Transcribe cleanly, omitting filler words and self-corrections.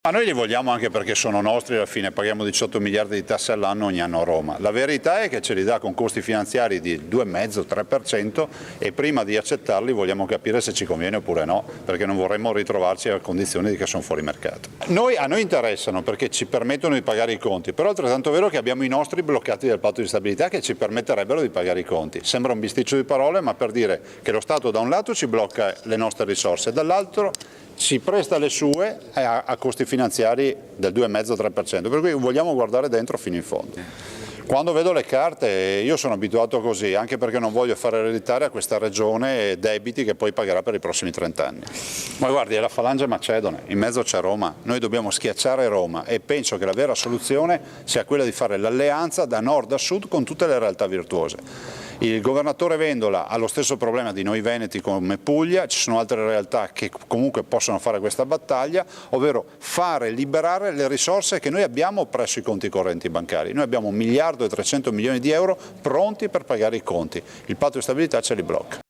Ma noi li vogliamo anche perché sono nostri, alla fine paghiamo 18 miliardi di tasse all'anno ogni anno a Roma. La verità è che ce li dà con costi finanziari di 2,5-3% e prima di accettarli vogliamo capire se ci conviene oppure no, perché non vorremmo ritrovarci a condizioni che sono fuori mercato. A noi interessano perché ci permettono di pagare i conti, però è altrettanto vero che abbiamo i nostri bloccati dal patto di stabilità che ci permetterebbero di pagare i conti. Sembra un bisticcio di parole, ma per dire che lo Stato da un lato ci blocca le nostre risorse, dall'altro ci presta le sue a costi finanziari del 2,5-3%, per cui vogliamo guardare dentro fino in fondo. Quando vedo le carte io sono abituato così, anche perché non voglio fare ereditare a questa regione debiti che poi pagherà per i prossimi 30 anni. Ma guardi, è la falange macedone, in mezzo c'è Roma, noi dobbiamo schiacciare Roma e penso che la vera soluzione sia quella di fare l'alleanza da nord a sud con tutte le realtà virtuose. Il governatore Vendola ha lo stesso problema di noi veneti come Puglia, ci sono altre realtà che comunque possono fare questa battaglia, ovvero liberare le risorse che noi abbiamo presso i conti correnti bancari. Noi abbiamo 1,3 miliardi di euro pronti per pagare i conti, il patto di stabilità ce li blocca.